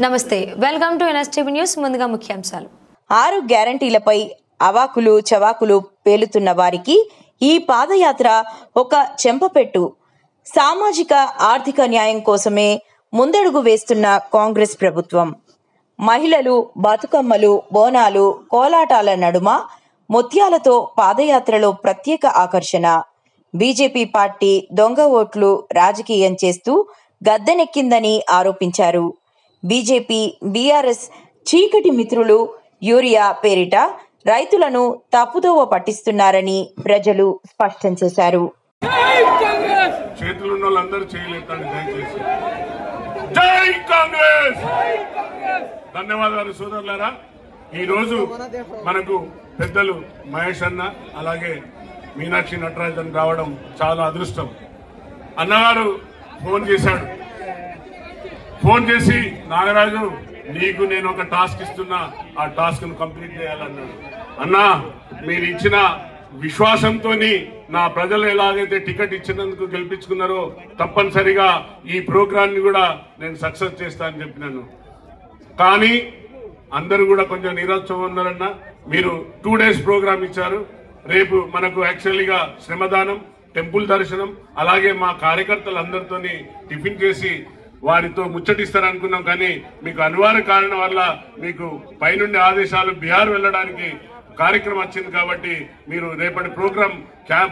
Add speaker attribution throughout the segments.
Speaker 1: నమస్తే, welcome to NSTV news. ముందుగా ముఖ్యాంశాలు.
Speaker 2: 6 గ్యారంటీలపై అవాకులు చవాకులు పేలుతున్న వారికి ఈ పాదయాత్ర ఒక చెంపపెట్టు. సామాజిక ఆర్థిక న్యాయం కోసమే ముందడుగు వేస్తున్న కాంగ్రెస్ ప్రభుత్వం. మహిళలు బతుకమ్మలు, బోనాలు, కోలాటాల నడుమ ముత్యాలతో పాదయాత్రలో ప్రత్యేక ఆకర్షణ. బీజేపీ పార్టీ దొంగ ఓట్లు రాజకీయం చేస్తూ గద్దెనెక్కిందని ఆరోపించారు. బీజేపీ బీఆర్ఎస్ చీకటి మిత్రులు యూరియా పేరిట రైతులను తప్పుదోవ పట్టిస్తున్నారని ప్రజలు స్పష్టం చేశారు.
Speaker 3: ధన్యవాదాలు సోదరులారా. ఈ రోజు మనకు పెద్దలు మహేష్ అన్న అలాగే మీనాక్షి నటరాజన్ రావడం చాలా అదృష్టం. అన్నగారు ఫోన్ చేసి నాగరాజు నీకు నేను ఒక టాస్క్ ఇస్తున్నా, ఆ టాస్క్ ను కంప్లీట్ చేయాలన్నాడు. అన్నా మీరు ఇచ్చిన విశ్వాసంతో నా ప్రజలు ఎలాగైతే టికెట్ ఇచ్చినందుకు గెలిపించుకున్నారో తప్పనిసరిగా ఈ ప్రోగ్రామ్ ని కూడా నేను సక్సెస్ చేస్తా అని చెప్పినాను. కానీ అందరూ కూడా కొంచెం నిరాశగా ఉన్నారన్న. మీరు 2 days ప్రోగ్రామ్ ఇచ్చారు. రేపు మనకు యాక్చువల్గా శ్రమదానం, టెంపుల్ దర్శనం, అలాగే మా కార్యకర్తలందరితో టిఫిన్ చేసి వారితో ముచ్చటిస్తారనుకున్నాం. కానీ మీకు అనివార్య కారణం వల్ల మీకు పైనుండి ఆదేశాలు బీహార్ వెళ్లడానికి కార్యక్రమం వచ్చింది కాబట్టి మీరు రేపటి ప్రోగ్రాం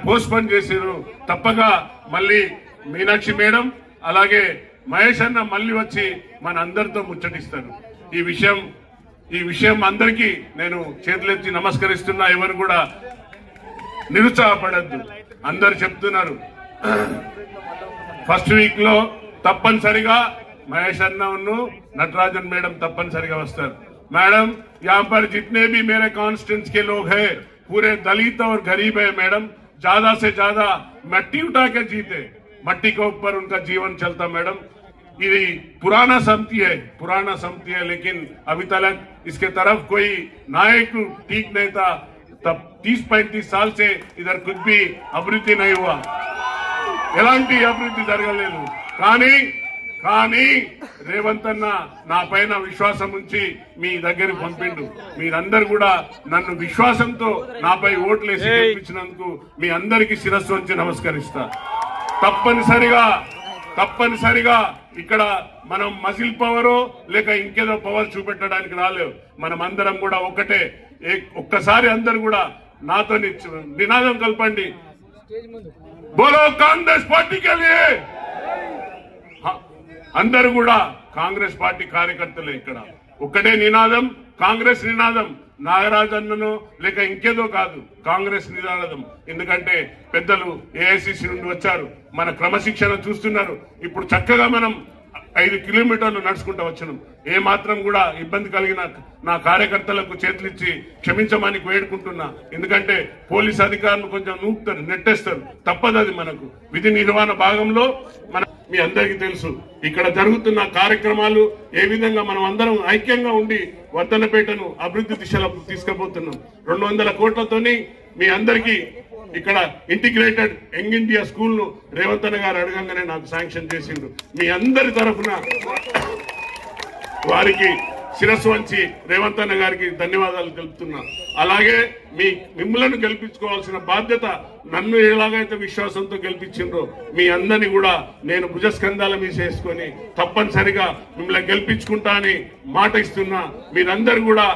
Speaker 3: పోస్ట్పోన్ చేసారు. తప్పగా మళ్ళీ మీనాక్షి మేడం అలాగే మహేష్ అన్న మళ్ళీ వచ్చి మన అందరితో ముచ్చటిస్తారు. ఈ విషయం అందరికీ నేను చేతులెత్తి నమస్కరిస్తున్నా. ఎవరు కూడా నిరుత్సాహపడద్దు. అందరు చెప్తున్నారు ఫస్ట్ వీక్ లో తప్పనిసరిగా మహేష్ అన్న नटराजन मैडम तपनसरिगा वस्तार. मैडम यहाँ पर जितने भी मेरे कॉन्स्टिट्यूंस के लोग हैं पूरे दलित और गरीब है मैडम. ज्यादा से ज्यादा मट्टी उठा के जीते, मट्टी के ऊपर उनका जीवन चलता. मैडम ये पुराना समिति है लेकिन अभी तक इसके तरफ कोई नायक ठीक नहीं था. तब 30-35 साल से इधर कुछ भी अभिवृद्धि नहीं हुआ, ఎలాంటి అభివృద్ధి జరగలేదు. కానీ రేవంత్ అన్న నా పైన విశ్వాసం ఉంచి మీ దగ్గరికి పంపిండు. మీరందరూ కూడా నన్ను విశ్వాసంతో నాపై ఓట్లేసి గెలిపించినందుకు మీ అందరికీ శిరస్సు వంచి నమస్కరిస్తా. తప్పనిసరిగా ఇక్కడ మనం మజిల్ పవరో లేక ఇంకేదో పవర్ చూపెట్టడానికి రాలేవు. మనం అందరం కూడా ఒకటే. ఒక్కసారి అందరు కూడా నాతో నినాదం కలపండి, बोलो कांग्रेस पार्टी के लिए. అందరూ కూడా కాంగ్రెస్ పార్టీ కార్యకర్తలే. ఇక్కడ ఒక్కటే నినాదం, కాంగ్రెస్ నినాదం. నాగరాజ్ అన్నను లేక ఇంకేదో కాదు, కాంగ్రెస్ నినాదం. ఎందుకంటే పెద్దలు ఏఐసిసి నుండి వచ్చారు, మన క్రమశిక్షణ చూస్తున్నారు. ఇప్పుడు చక్కగా మనం 5 కిలోమీటర్లు నడుచుకుంటూ వచ్చినాం. ఏ మాత్రం కూడా ఇబ్బంది కలిగిన నా కార్యకర్తలకు చేతులిచ్చి క్షమించమని వేడుకుంటున్నా. ఎందుకంటే పోలీస్ అధికారులు కొంచెం నూపుతారు, నెట్టేస్తారు. తప్పదు, అది మనకు విధి నిర్వహణ భాగంలో. మీ అందరికీ తెలుసు ఇక్కడ జరుగుతున్న కార్యక్రమాలు ఏ విధంగా మనం అందరం ఐక్యంగా ఉండి వర్ధనపేటను అభివృద్ధి దిశలో తీసుకుపోతున్నాం. 200 కోట్లతోని మీ అందరికీ ఇక్కడ ఇంటిగ్రేటెడ్ యంగ్ ఇండియా స్కూల్ ను రేవంత్ అన్న గారు అడగంగానే నాకు శాంక్షన్ చేసిండు. మీ అందరి తరఫున వారికి శిరస్సు వంచి రేవంత్ అన్న గారికి ధన్యవాదాలు తెలుపుతున్నా. అలాగే మిమ్మల్ని గెలిపించుకోవాల్సిన బాధ్యత నన్ను ఎలాగైతే విశ్వాసంతో గెలిపించిండ్రో మీ అందరినీ కూడా నేను భుజస్కంధాల మీద చేసుకొని తప్పనిసరిగా మిమ్మల్ని గెలిపించుకుంటా అని మాట ఇస్తున్నా. మీరందరూ కూడా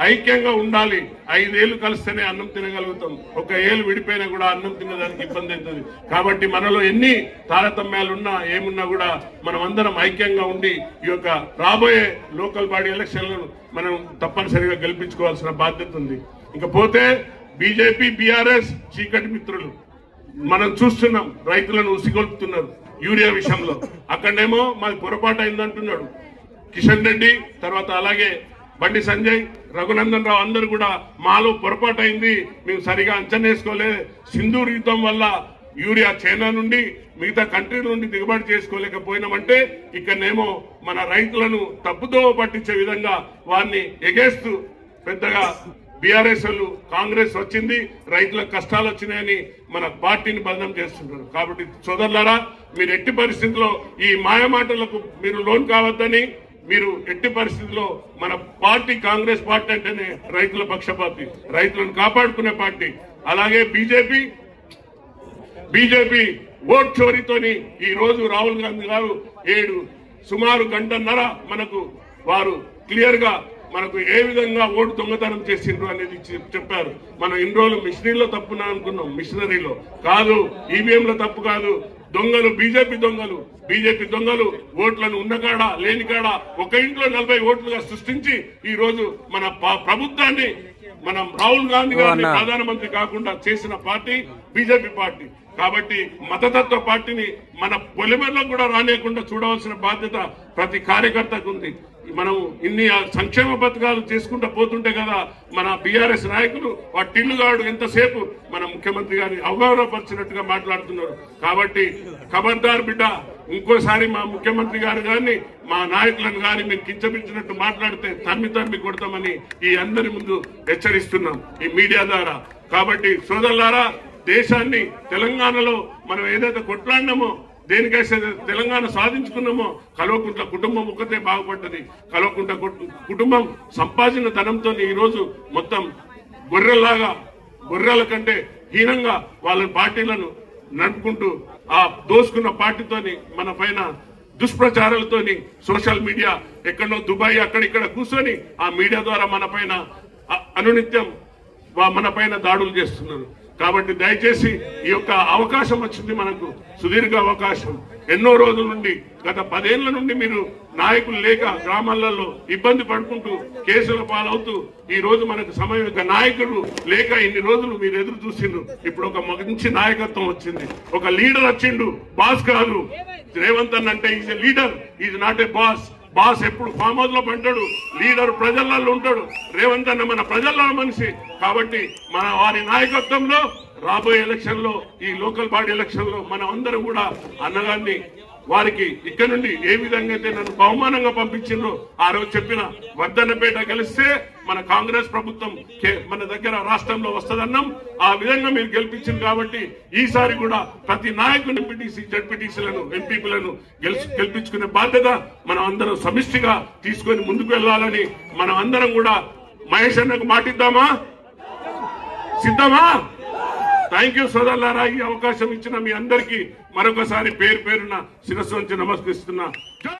Speaker 3: ఐక్యంగా ఉండాలి. 5 ఏళ్లు కలిస్తేనే అన్నం తినగలుగుతాం. ఒక ఏళ్ళు విడిపోయినా కూడా అన్నం తినడానికి ఇబ్బంది అవుతుంది. కాబట్టి మనలో ఎన్ని తారతమ్యాలున్నా ఏమున్నా కూడా మనం అందరం ఐక్యంగా ఉండి ఈ యొక్క రాబోయే లోకల్ బాడీ ఎలక్షన్లను మనం తప్పనిసరిగా గెలిపించుకోవాల్సిన బాధ్యత ఉంది. ఇకపోతే బీజేపీ బీఆర్ఎస్ చీకటి మిత్రులు మనం చూస్తున్నాం. రైతులను ఉసిగొల్పుతున్నారు యూరియా విషయంలో. అక్కడనేమో మాది పొరపాటు అయిందంటున్నాడు కిషన్ రెడ్డి, తర్వాత అలాగే బండి సంజయ్, రఘునందన్ రావు అందరూ కూడా మాలో పొరపాటు అయింది, మేము సరిగా అంచనా వేసుకోలే, సింధూర్ యుద్ధం వల్ల యూరియా చైనా నుండి మిగతా కంట్రీల నుండి దిగుబడి చేసుకోలేకపోయినామంటే ఇక్కడనేమో మన రైతులను తప్పుదో పట్టించే విధంగా వారిని ఎగేస్తూ పెద్దగా బీఆర్ఎస్ వాళ్ళు కాంగ్రెస్ వచ్చింది, రైతులకు కష్టాలు వచ్చినాయని మన పార్టీని బదనం చేస్తున్నారు. కాబట్టి సోదరులారా, మీరు ఎట్టి పరిస్థితుల్లో ఈ మాయమాటలకు మీరు లోన్ కావద్దని మీరు ఎట్టి పరిస్థితుల్లో మన పార్టీ కాంగ్రెస్ పార్టీ అంటేనే రైతుల పక్షపాతి, రైతులను కాపాడుకునే పార్టీ. అలాగే బీజేపీ ఓట్ చోరీతోని ఈ రోజు రాహుల్ గాంధీ గారు సుమారు గంటన్నర మనకు వారు క్లియర్ గా మనకు ఏ విధంగా ఓటు దొంగతనం చేసిండ్రు అనేది చెప్పారు. మనం ఇన్ని రోజులు మిషనరీలో తప్పునా అనుకున్నాం, మిషనరీలో కాదు, ఈవీఎంలో తప్పు కాదు. దొంగలు బీజేపీ దొంగలు ఓట్లను ఉన్న కాడ లేని కాడ ఒక ఇంట్లో 40 ఓట్లుగా సృష్టించి ఈ రోజు మన ప్రభుత్వాన్ని మనం రాహుల్ గాంధీ గారిని ప్రధానమంత్రి కాకుండా చేసిన పార్టీ బీజేపీ పార్టీ. కాబట్టి మతతత్వ పార్టీని మన పొలిమేరలో కూడా రానియకుండా చూడవలసిన బాధ్యత ప్రతి కార్యకర్తకు ఉంది. మనం ఇన్ని సంక్షేమ పథకాలు చేసుకుంటూ పోతుంటే కదా మన బీఆర్ఎస్ నాయకులు టిల్లుగాడు ఎంతసేపు మన ముఖ్యమంత్రి గారిని అవగౌరవపరిచినట్టుగా మాట్లాడుతున్నారు. కాబట్టి ఖబర్దార్ బిడ్డ, ఇంకోసారి మా ముఖ్యమంత్రి గారు గాని మా నాయకులను గాని మేము కించపించినట్టు మాట్లాడితే తమ్మి కొడతామని ఈ అందరి ముందు హెచ్చరిస్తున్నాం ఈ మీడియా ద్వారా. కాబట్టి సోదరులారా, దేశాన్ని తెలంగాణలో మనం ఏదైతే కొట్లాడినామో, దేనికైతే తెలంగాణ సాధించుకున్నామో, కల్వకుంట్ల కుటుంబం ఒక్కతే బాగుపడ్డది. కల్వకుంట్ల కుటుంబం సంపాదించిన ధనంతో ఈ రోజు మొత్తం గొర్రెల కంటే హీనంగా వాళ్ళ పార్టీలను నడుపుకుంటూ ఆ దోసుకున్న పార్టీతోని మన పైన దుష్ప్రచారాలతోని సోషల్ మీడియా ఎక్కడో దుబాయ్ అక్కడిక్కడ కూర్చొని ఆ మీడియా ద్వారా మన పైన అనునిత్యం మన పైన దాడులు చేస్తున్నారు. కాబట్టి దయచేసి ఈ యొక్క అవకాశం వచ్చింది మనకు, సుదీర్ఘ అవకాశం. ఎన్నో రోజుల నుండి గత 10 ఏళ్ల నుండి మీరు నాయకులు లేక గ్రామాలలో ఇబ్బంది పడుకుంటూ కేసుల పాలవుతూ ఈ రోజు మనకు సమయం నాయకుడు లేక ఇన్ని రోజులు మీరు ఎదురు చూసిండ్రు. ఇప్పుడు ఒక మంచి నాయకత్వం వచ్చింది, ఒక లీడర్ వచ్చిండు. బాస్ కాదు, రేవంత్ అన్న అంటే is a leader, is not a boss. Boss ఎప్పుడు ఫామ్ హౌస్ లో పంటాడు, లీడర్ ప్రజలలో ఉంటాడు. రేవంత్ అన్న మన ప్రజల్లో మనిషి. కాబట్టి మన వారి నాయకత్వంలో రాబోయే ఎలక్షన్ లో, ఈ లోకల్ బాడీ ఎలక్షన్ లో మనం అందరం కూడా అన్నగారిని వారికి ఇక్కడ నుండి ఏ విధంగా అయితే నన్ను బహుమానంగా పంపించిండ్రో ఆ రోజు చెప్పిన వర్ధన్నపేట గెలిస్తే మన కాంగ్రెస్ ప్రభుత్వం మన దగ్గర రాష్ట్రంలో వస్తదన్నాం. ఆ విధంగా మీరు గెలిపించింది కాబట్టి ఈసారి కూడా ప్రతి నాయకుని ఎంపీటీసీ జడ్పీటీసీలను ఎంపీపీలను గెలిపించుకునే బాధ్యత మనం అందరం సమిష్టిగా తీసుకొని ముందుకు వెళ్లాలని మనం అందరం కూడా మహేష్ అన్నకు మాటిద్దామా? సిద్ధమా? థ్యాంక్ యూ సోదరులారా. ఈ అవకాశం ఇచ్చిన మీ అందరికీ మరొకసారి పేరు పేరున శిరస్సు వంచి నమస్కరిస్తున్నా.